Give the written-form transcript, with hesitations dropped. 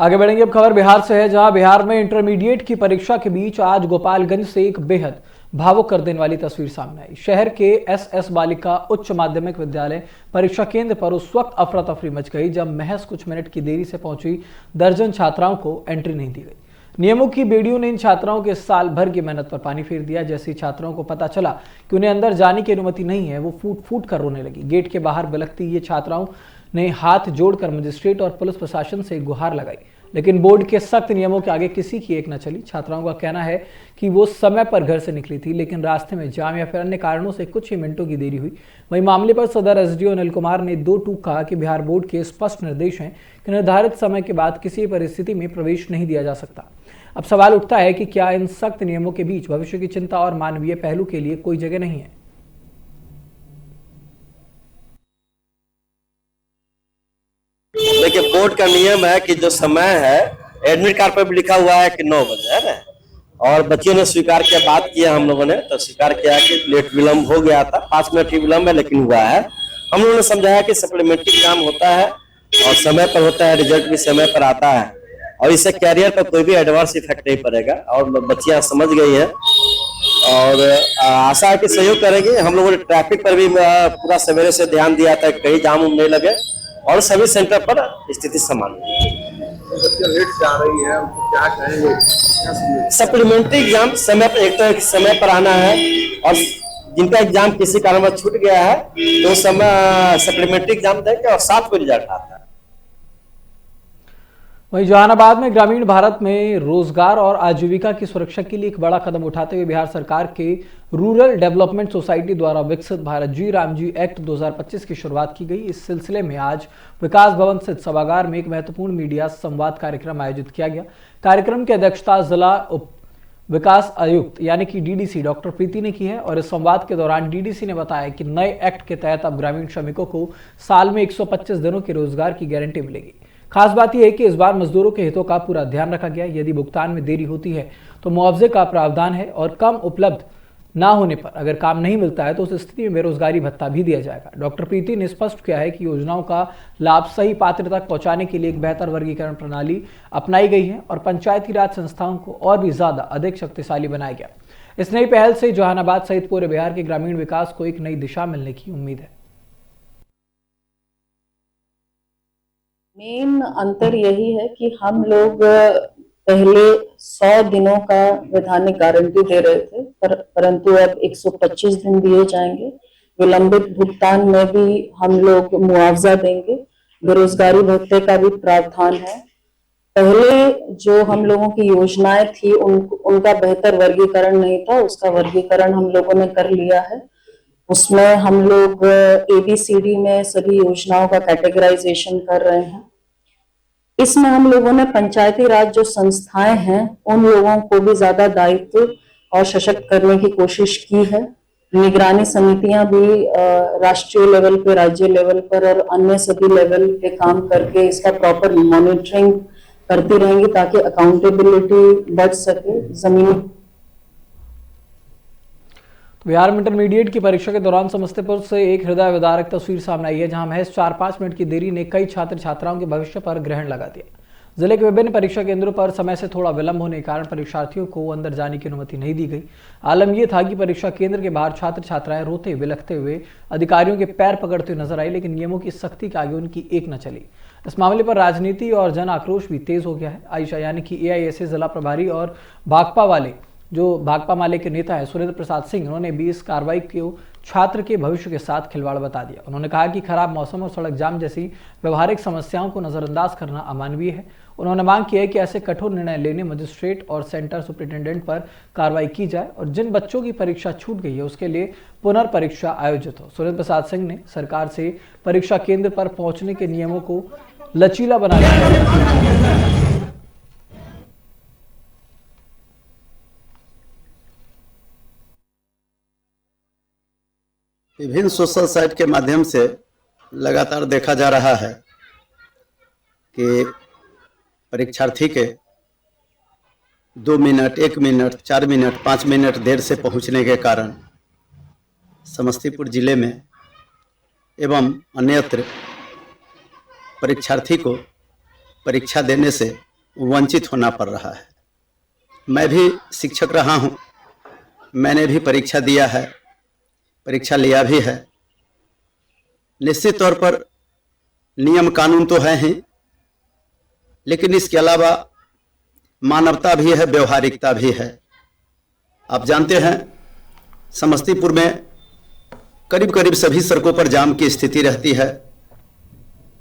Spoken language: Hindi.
आगे बढ़ेंगे। अब खबर बिहार से है, जहां बिहार में इंटरमीडिएट की परीक्षा के बीच आज गोपालगंज से एक बेहद भावुक कर देने वाली तस्वीर सामने आई। शहर के एसएस बालिका उच्च माध्यमिक विद्यालय परीक्षा केंद्र पर उस वक्त अफरा तफरी मच गई जब महज कुछ मिनट की देरी से पहुंची दर्जन छात्राओं को एंट्री नहीं दी गई। नियमों की बेड़ियों ने इन छात्राओं के साल भर की मेहनत पर पानी फेर दिया। जैसे ही छात्राओं को पता चला कि उन्हें अंदर जाने की अनुमति नहीं है, वो फूट फूट कर रोने लगी। गेट के बाहर बिलखती ये छात्राओं ने हाथ जोड़कर मजिस्ट्रेट और पुलिस प्रशासन से गुहार लगाई, लेकिन बोर्ड के सख्त नियमों के आगे किसी की एक न चली। छात्राओं का कहना है कि वो समय पर घर से निकली थी, लेकिन रास्ते में जाम या फिर अन्य कारणों से कुछ ही मिनटों की देरी हुई। वहीं मामले पर सदर एसडीओ अनिल कुमार ने 2 टूक कहा कि बिहार बोर्ड के स्पष्ट निर्देश हैं कि निर्धारित समय के बाद किसी परिस्थिति में प्रवेश नहीं दिया जा सकता। अब सवाल उठता है कि क्या इन सख्त नियमों के बीच भविष्य की चिंता और मानवीय पहलू के लिए कोई जगह नहीं है? देखिए, बोर्ड का नियम है कि जो समय है एडमिट कार्ड पर भी लिखा हुआ है कि 9 बजे, है ना। और बच्चियों ने स्वीकार किया, बात किया हम लोगों ने तो स्वीकार किया कि लेट विलम्ब हो गया था, 5 मिनट ही विलम्ब है लेकिन हुआ है। हम लोगों ने समझाया कि सप्लीमेंट्री एग्जाम होता है और समय पर होता है, रिजल्ट भी समय पर आता है और इससे कैरियर पर कोई भी एडवर्स इफेक्ट नहीं पड़ेगा। और बच्चियां समझ गई हैं और आशा है कि सहयोग करेंगे। हम लोगों ने ट्रैफिक पर भी पूरा सवेरे से ध्यान दिया था, कहीं जाम नहीं लगे और सभी सेंटर पर स्थिति समान है। सप्लीमेंट्री एग्जाम समय पर, एक तो समय पर आना है और जिनका एग्जाम किसी कारणवश छूट गया है तो समय सप्लीमेंट्री एग्जाम देंगे और 7 को रिजल्ट आता है। वहीं जहानाबाद में ग्रामीण भारत में रोजगार और आजीविका की सुरक्षा के लिए एक बड़ा कदम उठाते हुए बिहार सरकार के रूरल डेवलपमेंट सोसाइटी द्वारा विकसित भारत जी राम जी एक्ट 2025 की शुरुआत की गई। इस सिलसिले में आज विकास भवन स्थित सभागार में एक महत्वपूर्ण मीडिया संवाद कार्यक्रम आयोजित किया गया। कार्यक्रम की अध्यक्षता जिला उप विकास आयुक्त यानी कि डीडीसी डॉक्टर प्रीति ने की है और इस संवाद के दौरान डीडीसी ने बताया कि नए एक्ट के तहत अब ग्रामीण श्रमिकों को साल में 125 दिनों के रोजगार की गारंटी मिलेगी। खास बात यह है कि इस बार मजदूरों के हितों का पूरा ध्यान रखा गया। यदि भुगतान में देरी होती है तो मुआवजे का प्रावधान है और कम उपलब्ध ना होने पर अगर काम नहीं मिलता है तो उस स्थिति में बेरोजगारी भत्ता भी दिया जाएगा। डॉक्टर प्रीति ने स्पष्ट किया है कि योजनाओं का लाभ सही पात्र तक पहुंचाने के लिए एक बेहतर वर्गीकरण प्रणाली अपनाई गई है और पंचायती राज संस्थाओं को और भी ज्यादा अधिक शक्तिशाली बनाया गया। इस नई पहल से जहानाबाद सहित पूरे बिहार के ग्रामीण विकास को एक नई दिशा मिलने की उम्मीद है। मेन अंतर यही है कि हम लोग पहले 100 दिनों का वैधानिक गारंटी दे रहे थे, परंतु अब 125 दिन दिए जाएंगे। विलंबित भुगतान में भी हम लोग मुआवजा देंगे। बेरोजगारी भत्ते का भी प्रावधान है। पहले जो हम लोगों की योजनाएं थी उनका बेहतर वर्गीकरण नहीं था, उसका वर्गीकरण हम लोगों ने कर लिया है। उसमें हम लोग ABCD में सभी योजनाओं का कैटेगराइजेशन कर रहे हैं। इसमें हम लोगों ने पंचायती राज जो संस्थाएं हैं उन लोगों को भी ज्यादा दायित्व और सशक्त करने की कोशिश की है। निगरानी समितियां भी राष्ट्रीय लेवल पे, राज्य लेवल पर और अन्य सभी लेवल पे काम करके इसका प्रॉपर मॉनिटरिंग करती रहेंगी ताकि अकाउंटेबिलिटी बढ़ सके जमीनी। बिहार में इंटरमीडिएट की परीक्षा के दौरान समस्तीपुर से एक हृदय विदारक तस्वीर सामने आई है, जहां महज 4-5 मिनट की देरी ने कई छात्र छात्राओं के भविष्य पर ग्रहण लगा दिया। जिले के विभिन्न परीक्षा केंद्रों पर समय से थोड़ा विलंब होने के कारण परीक्षार्थियों को अंदर जाने की अनुमति नहीं दी गई। आलम यह था कि परीक्षा केंद्र के बाहर छात्र छात्राएं रोते बिलखते हुए अधिकारियों के पैर पकड़ते हुए नजर आई, लेकिन नियमों की सख्ती के आगे उनकी एक न चली। इस मामले पर राजनीति और जन आक्रोश भी तेज हो गया है। आयशा यानी कि AISA जिला प्रभारी और भाकपा माले के नेता है सुरेंद्र प्रसाद सिंह, उन्होंने भी इस कार्रवाई को छात्र के भविष्य के साथ खिलवाड़ बता दिया। उन्होंने कहा कि खराब मौसम और सड़क जाम जैसी व्यवहारिक समस्याओं को नजरअंदाज करना अमानवीय है। उन्होंने मांग की है कि ऐसे कठोर निर्णय लेने मजिस्ट्रेट और सेंटर सुपरिटेंडेंट पर कार्रवाई की जाए और जिन बच्चों की परीक्षा छूट गई है उसके लिए पुनर्परीक्षा आयोजित हो। सुरेंद्र प्रसाद सिंह ने सरकार से परीक्षा केंद्र पर पहुंचने के नियमों को लचीला बनाने विभिन्न सोशल साइट के माध्यम से लगातार देखा जा रहा है कि परीक्षार्थी के 2 मिनट, 1 मिनट, 4 मिनट, 5 मिनट देर से पहुंचने के कारण समस्तीपुर जिले में एवं अन्यत्र परीक्षार्थी को परीक्षा देने से वंचित होना पड़ रहा है। मैं भी शिक्षक रहा हूं, मैंने भी परीक्षा दिया है, परीक्षा लिया भी है। निश्चित तौर पर नियम कानून तो है ही, लेकिन इसके अलावा मानवता भी है, व्यवहारिकता भी है। आप जानते हैं समस्तीपुर में करीब करीब सभी सड़कों पर जाम की स्थिति रहती है।